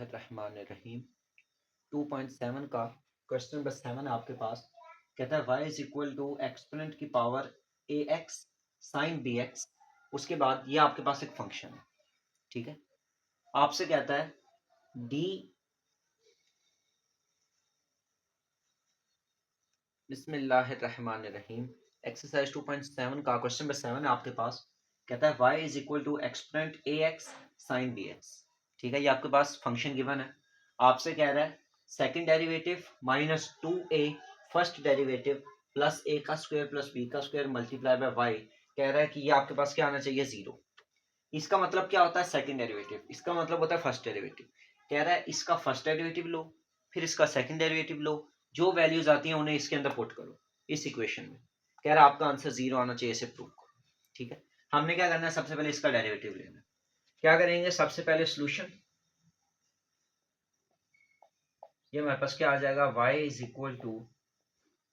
बिस्मिल्लाहिर्रहमानिर्रहीम 2.7 का question number 7 आपके पास कहता है y is equal to exponent की power a x sine B x. उसके बाद ये आपके पास एक फंक्शन है, ठीक है। आपसे कहता है डी बिस्मिल्लाहिर्रहमानिर्रहीम एक्सरसाइज 2.7 का क्वेश्चन नंबर 7 है आपके पास। कहता है y is equal to exponent A x sine B x, ठीक है। ये आपके पास फंक्शन गिवन है। आपसे कह रहा है second derivative minus 2a first derivative plus a का स्क्वायर प्लस b का स्क्वायर मल्टीप्लाई बाय y। कह रहा है कि ये आपके पास क्या आना चाहिए, जीरो। इसका मतलब क्या होता है सेकंड डेरिवेटिव, इसका मतलब होता है फर्स्ट डेरिवेटिव। कह रहा है इसका फर्स्ट डेरिवेटिव लो, फिर इसका सेकंड डेरिवेटिव लो, जो वैल्यूज आती हैं उन्हें इसके अंदर पुट करो इस इक्वेशन में। कह रहा है आपका आंसर जीरो आना चाहिए, इसे प्रूव करो, ठीक है। हमने क्या करना है, सबसे पहले इसका डेरिवेटिव लेना है। क्या करेंगे, सबसे पहले सोल्यूशन। ये हमारे पास क्या आ जाएगा, y is equal to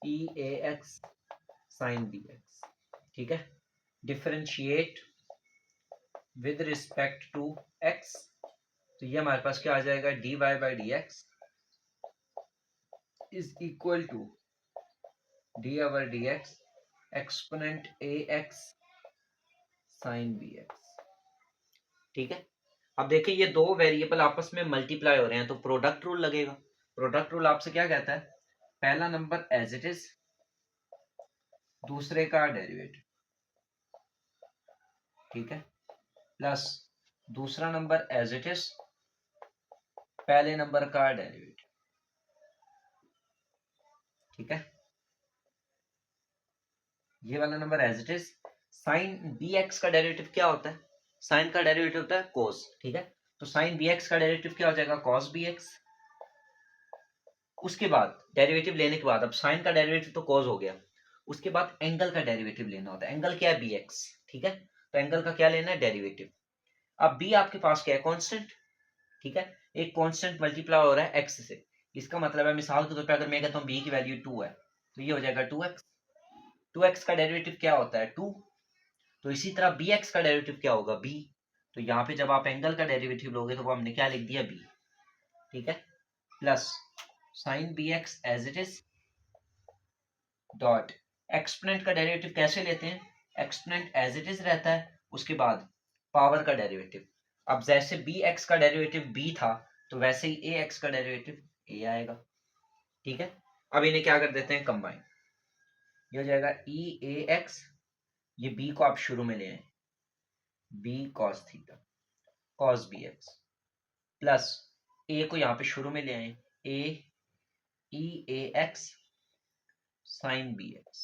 e A x sine B x, ठीक है। Differentiate with respect to x, तो ये हमारे पास क्या आ जाएगा, dy by d x is equal to d over D x exponent A x sine B x, ठीक है। अब देखिए ये दो वेरिएबल आपस में मल्टीप्लाई हो रहे हैं तो प्रोडक्ट रूल लगेगा। प्रोडक्ट रूल आपसे क्या कहता है, पहला नंबर एज इट इज, दूसरे का डेरिवेटिव, ठीक है, प्लस दूसरा नंबर एज इट इज, पहले नंबर का डेरिवेटिव, ठीक है। ये वाला number as it is. Sine B x का डेरिवेटिव क्या होता है, साइन का डेरिवेटिव होता है कोस, ठीक है। तो साइन बी एक्स का डेरिवेटिव क्या हो जाएगा, कॉस बी एक्स। उसके बाद डेरिवेटिव लेने के बाद, अब साइन का डेरिवेटिव तो कॉस हो गया, उसके बाद एंगल का डेरिवेटिव लेना होता है। एंगल क्या है, बी एक्स, ठीक है। तो एंगल का क्या लेना है, डेरिवेटिव। अब बी आपके पास क्या है, कांस्टेंट, ठीक है। एक कांस्टेंट मल्टीप्लाई हो रहा है एक्स से, इसका मतलब है मिसाल के तौर पे अगर मैं कहता हूँ बी की वैल्यू 2 है तो ये हो जाएगा 2x। 2x का डेरिवेटिव क्या होता है, 2। तो इसी तरह bx का डेरिवेटिव क्या होगा, b। तो यहाँ पे जब आप एंगल का डेरिवेटिव लोगे तो वो हमने क्या लिख दिया, b, ठीक है, प्लस साइन bx as it is dot exponent का डेरिवेटिव कैसे लेते हैं, एक्सपोनेंट एज इट इज रहता है, उसके बाद पावर का डेरिवेटिव। अब जैसे bx का डेरिवेटिव b था तो वैसे ही ax का डेरिवेटिव a आएगा, ठीक है। अब इन्हें क्या कर देते हैं, कंबाइन। ये हो जाएगा ई ए एक्स, ये b को आप शुरू में ले आए, b cos theta cos B x, plus a को यहाँ पे शुरू में ले आए, a e A x sine B x,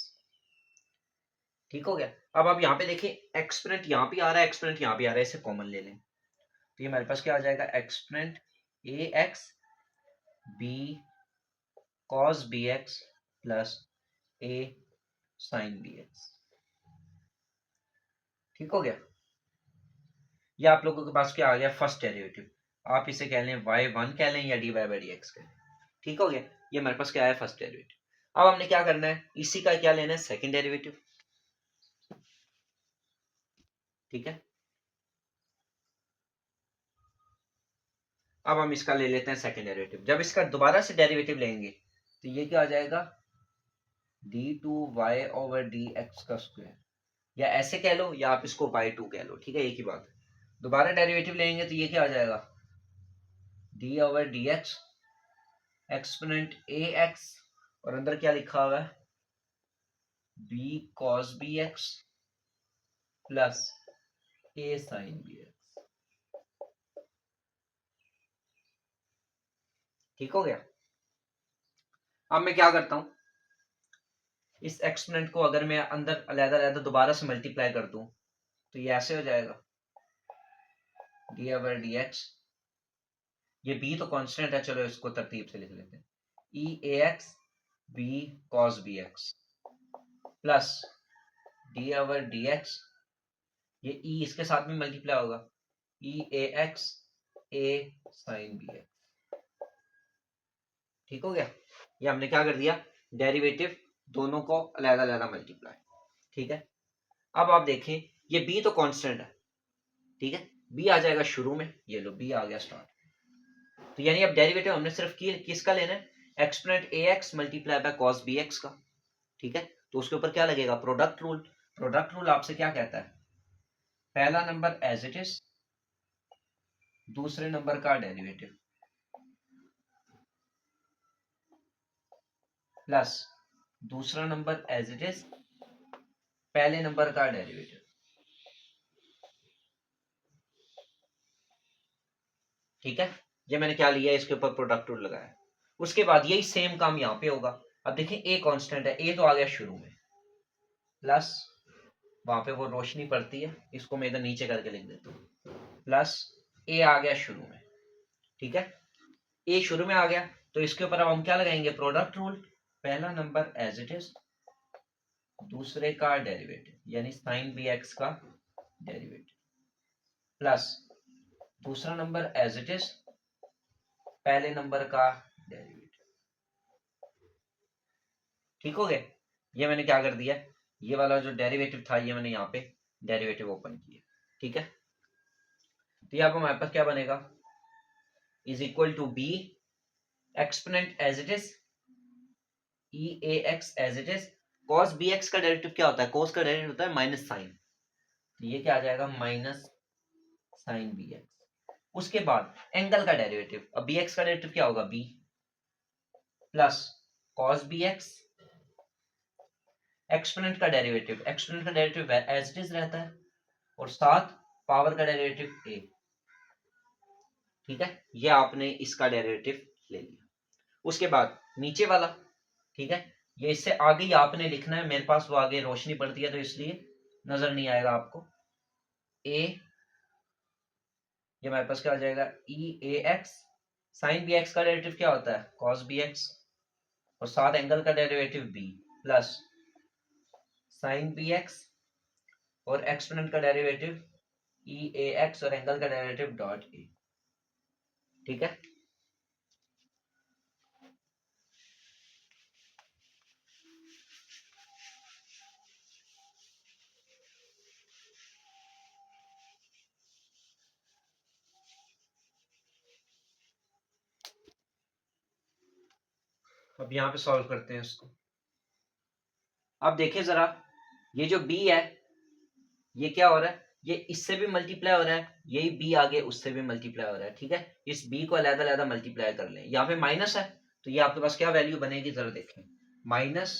ठीक हो गया। अब आप यहाँ पे देखिए एक्सपोनेंट यहाँ पे आ रहा है, एक्सपोनेंट यहाँ पे आ रहा है, इसे कॉमन ले लें तो ये हमारे पास क्या आ जाएगा, exponent A X B cos B x plus A sine B x, ठीक हो गया। ये आप लोगों के पास क्या आ गया, फर्स्ट डेरिवेटिव। आप इसे कह लें y1 कह लें या dy बाई डी एक्स कह लें, ठीक हो गया। ये हमारे पास क्या है, फर्स्ट डेरिवेटिव। अब हमने क्या करना है, इसी का क्या लेना है, सेकंड डेरिवेटिव, ठीक है। अब हम इसका ले लेते हैं सेकंड डेरिवेटिव। जब इसका दोबारा से डेरिवेटिव लेंगे तो ये क्या आ जाएगा, d2y ओवर डी एक्स का स्क्वायर, या ऐसे कह लो या आप इसको y2 कह लो, ठीक है, एक ही बात है। दोबारा डेरिवेटिव लेंगे तो ये क्या आ जाएगा, d over D x exponent ए एक्स, और अंदर क्या लिखा हुआ है, b cos B x plus a sine B x, ठीक हो गया। अब मैं क्या करता हूं, इस एक्सपोनेंट को अगर मैं अंदर अलग-अलग दोबारा से मल्टीप्लाई कर दूं तो ये ऐसे हो जाएगा, डी ओवर डी एक्स, ये b तो कांस्टेंट है, चलो इसको तरतीब से लिख लेते हैं, ई ए X B cos B x plus D over D X, ये e इसके साथ में मल्टीप्लाई होगा, E A X A sine B x, ठीक हो गया। ये हमने क्या कर दिया, डेरिवेटिव दोनों को अलग अलग मल्टीप्लाई, ठीक है। अब आप देखें ये b तो कांस्टेंट है, ठीक है, b आ जाएगा शुरू में, ये लो b आ गया स्टार्ट, तो यानी अब डेरिवेटिव हमने सिर्फ किसका लेना है, exponent A x multiply by cos B x का, ठीक है। तो उसके ऊपर क्या लगेगा, प्रोडक्ट रूल। प्रोडक्ट रूल आपसे क्या कहता है, पहला नंबर एज इट इज, दूसरे नंबर का डेरिवेटिव, प्लस दूसरा नंबर एज इट इज, पहले नंबर का डेरिवेटिव, ठीक है। ये मैंने क्या लिया, इसके ऊपर प्रोडक्ट रूल लगाया। उसके बाद यही सेम काम यहाँ पे होगा। अब देखिए ए कांस्टेंट है, ए तो आ गया शुरू में, प्लस वहां पे वो रोशनी पड़ती है, इसको मैं इधर नीचे करके लिख देता हूँ, प्लस ए आ गया शुरू में, ठीक है। ए शुरू में आ गया तो इसके ऊपर अब हम क्या लगाएंगे, प्रोडक्ट रूल। पहला नंबर एज इट इज, दूसरे का डेरिवेटिव यानी साइन बी एक्स का डेरिवेटिव, प्लस दूसरा नंबर एज इट इज, पहले नंबर का डेरिवेटिव, ठीक हो गया। ये मैंने क्या कर दिया, ये वाला जो डेरिवेटिव था ये मैंने यहाँ पे डेरिवेटिव ओपन किया, ठीक है। तो यहाँ पर हमारे पास क्या बनेगा, is equal to b exponent as it is, e A x as it is, cos B x का डेरिवेटिव क्या होता है, कॉस का डेरिवेटिव होता है माइनस साइन, तो ये क्या आ जाएगा, माइनस साइन बी एक्स। उसके बाद एंगल का डेरिवेटिव, अब बी एक्स का डेरिवेटिव क्या होगा, b plus cos B x, exponent का डेरिवेटिव, एक्सपोनेंट का डेरिवेटिव एज इट इज रहता है, और साथ पावर का डेरिवेटिव ए, ठीक है। ये आपने इसका डेरिवेटिव ले लिया। उसके बाद नीचे वाला, ठीक है, ये इससे आगे ही आपने लिखना है, मेरे पास वो आगे रोशनी पड़ती है तो इसलिए नजर नहीं आएगा आपको। ए, ये मेरे पास क्या आ जाएगा, ई ए एक्स, साइन बी एक्स का डेरिवेटिव क्या होता है, कॉस बी एक्स, और साथ एंगल का derivative b, plus sine B x और एक्सपोनेंट का डेरिवेटिव ई ए एक्स और एंगल का डेरिवेटिव डॉट ए, ठीक है। अब यहां पे सॉल्व करते हैं इसको। अब देखिए जरा, ये जो b है ये क्या हो रहा है, ये इससे भी मल्टीप्लाई हो रहा है, यही b आगे उससे भी मल्टीप्लाई हो रहा है, ठीक है। इस b को अलग अलग मल्टीप्लाई कर लें, यहाँ पे माइनस है तो ये आपके पास क्या वैल्यू बनेगी, जरा देखें, माइनस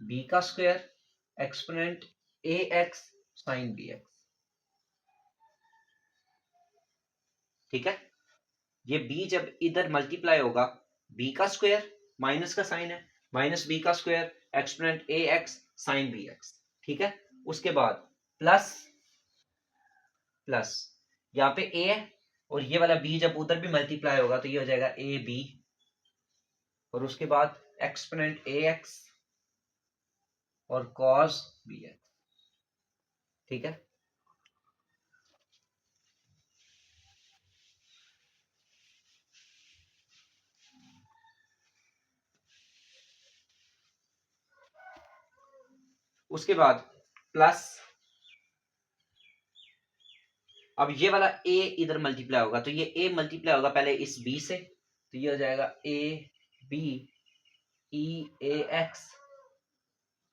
b का स्क्वायर एक्सपोनेंट ए एक्स साइन बी एक्स, ठीक है। ये b जब इधर मल्टीप्लाई होगा, b का स्क्वायर, माइनस का साइन है, माइनस b का स्क्वायर एक्सपोनेंट ए एक्स साइन बी एक्स, ठीक है। उसके बाद प्लस प्लस यहाँ पे a है, और ये वाला b जब उधर भी मल्टीप्लाई होगा तो ये हो जाएगा ए बी, और उसके बाद एक्सपोनेंट ए एक्स और कॉस बी एक्स, ठीक है। उसके बाद प्लस, अब ये वाला a इधर मल्टीप्लाई होगा तो ये a मल्टीप्लाई होगा पहले इस b से, तो ये हो जाएगा a B E A x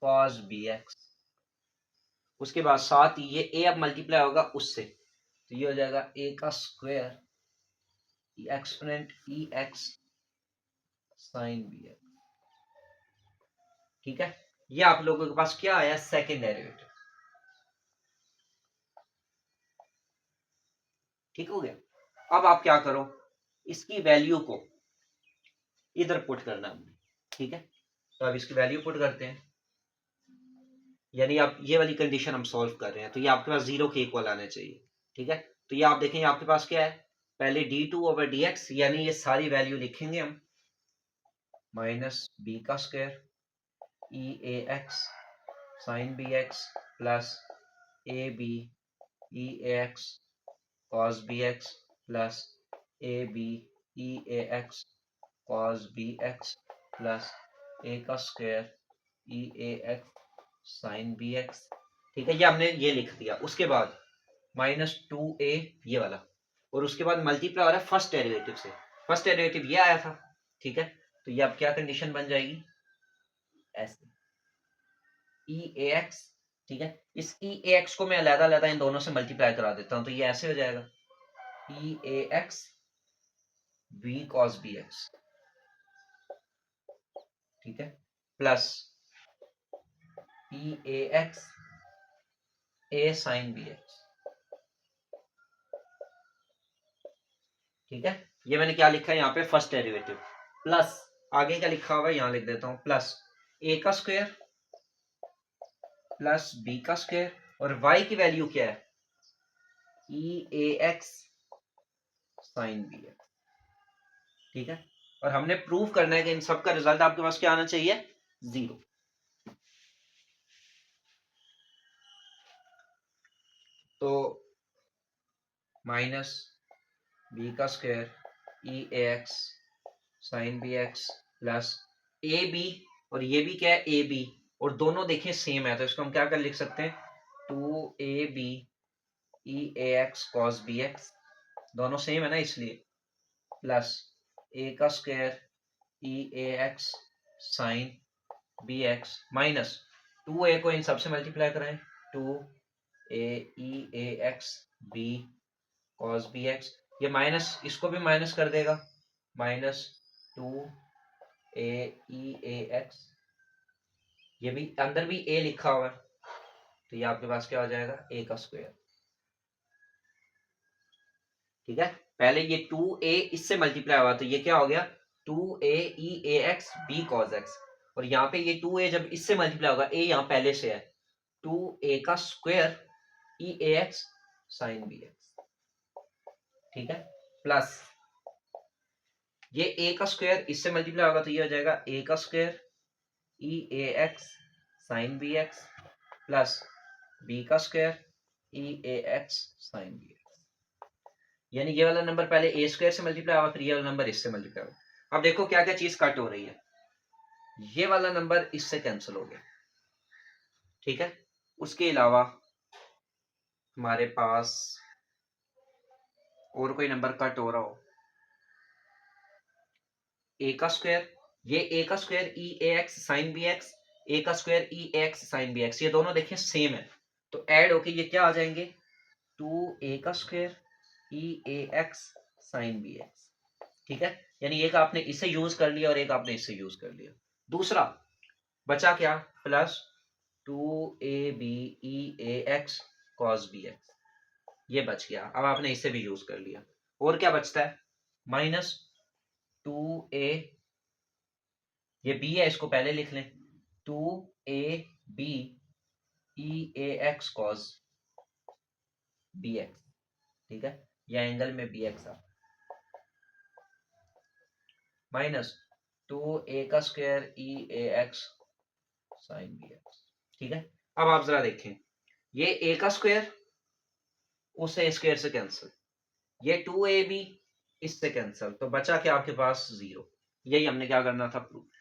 cos B x. उसके बाद साथ ही ये a अब मल्टीप्लाई होगा उससे, तो ये हो जाएगा a का स्क्वायर एक्सपोनेंट ई एक्स साइन बी एक्स, ठीक है। ये आप लोगों के पास क्या आया, सेकेंड डेरिवेटिव, ठीक हो गया। अब आप क्या करो, इसकी वैल्यू को इधर पुट करना हमने, ठीक है। तो अब इसकी वैल्यू पुट करते हैं, यानी आप ये वाली कंडीशन हम सॉल्व कर रहे हैं, तो ये आपके पास जीरो के इक्वल आने चाहिए, ठीक है। तो ये आप देखें आपके पास क्या है, पहले d2/dx, यानी ये सारी वैल्यू लिखेंगे हम, माइनस b का square E A x sine B x plus A B E A x cos B x plus A B E A x cos B x plus A का square ई ए x sine B x, ठीक है। ये हमने ये लिख दिया। उसके बाद माइनस टू ए, ये वाला, और उसके बाद मल्टीप्लाई हो रहा है फर्स्ट डेरिवेटिव से, फर्स्ट डेरिवेटिव ये आया था, ठीक है। तो ये अब क्या कंडीशन बन जाएगी, ऐसे ई ए एक्स, ठीक है। इस ई ए एक्स को मैं अलग अलग इन दोनों से मल्टीप्लाई करा देता हूं, तो ये ऐसे हो जाएगा ई ए X B cos B x, ठीक है, plus E A X A sine B x, ठीक है। ये मैंने क्या लिखा है यहाँ पे, फर्स्ट डेरिवेटिव, प्लस आगे क्या लिखा हुआ है यहां लिख देता हूं, प्लस ए का स्क्वायर प्लस बी का स्क्वायर, और y की वैल्यू क्या है, ई ए एक्स साइन बी एक्स, ठीक है। और हमने प्रूव करना है कि इन सब का रिजल्ट आपके पास क्या आना चाहिए, 0। तो माइनस बी का स्क्वायर ई ए x sine B x plus ए बी, और ये भी क्या है ए बी, और दोनों देखें सेम है, तो इसको हम क्या कर लिख सकते हैं, 2ab ई ए एक्स कॉस बी एक्स, दोनों सेम है ना इसलिए, प्लस ए का स्क्वायर ई ए x sine B X minus 2a को इन सबसे मल्टीप्लाई कराएं, 2a ई ए X B cos B X, ये माइनस इसको भी माइनस कर देगा, माइनस 2a ई ए एक्स, ये भी अंदर भी a लिखा हुआ है, तो ये आपके पास क्या हो जाएगा, a का स्क्वायर, ठीक है। पहले ये 2a इससे मल्टीप्लाई हुआ, तो ये क्या हो गया, 2a ई ए एक्स बी कॉस एक्स, और यहाँ पे ये 2a जब इससे मल्टीप्लाई होगा, a यहाँ पहले से है, 2a का स्क्वायर ई ए एक्स साइन बी एक्स, ठीक है, प्लस ये a का स्क्वायर इससे मल्टीप्लाई होगा, तो ये हो जाएगा a का स्क्वायर ई ए x sine B x plus b का स्क्वायर ई ए एक्स साइन बी एक्स, यानी ये वाला नंबर पहले ए स्क्वायर से मल्टीप्लाई हुआ, फिर ये वाला नंबर इससे मल्टीप्लाई हुआ। अब देखो क्या क्या चीज कट हो रही है, ये वाला नंबर इससे कैंसिल हो गया, ठीक है। उसके अलावा हमारे पास और कोई नंबर कट हो रहा हो, ए का स्क्वायर, ये ए का स्क्वायर ई ए एक्स साइन बी एक्स, ए का स्क्वायर ई ए एक्स साइन बी एक्स, ये दोनों देखें सेम है, तो ऐड होके ये क्या आ जाएंगे, 2a का स्क्वायर ई ए एक्स साइन बी एक्स, ठीक है। यानी एक आपने इसे यूज कर लिया और एक आपने इसे यूज कर लिया। दूसरा बचा क्या, प्लस 2ab ई ए एक्स कॉस बी एक्स, ये बच गया, अब आपने इसे भी यूज कर लिया। और क्या बचता है, माइनस 2a, ये b है इसको पहले लिख लें, 2ab ई ए एक्स कॉस बी एक्स, ठीक है, या एंगल में बी एक्स आ, माइनस 2a का स्क्वायर ई ए एक्स साइन बी एक्स, ठीक है। अब आप जरा देखें, ये a का स्क्वायर उस a स्क्वायर से कैंसिल, ये 2ab इससे कैंसिल, तो बचा क्या आपके पास 0, यही हमने क्या करना था, प्रूफ।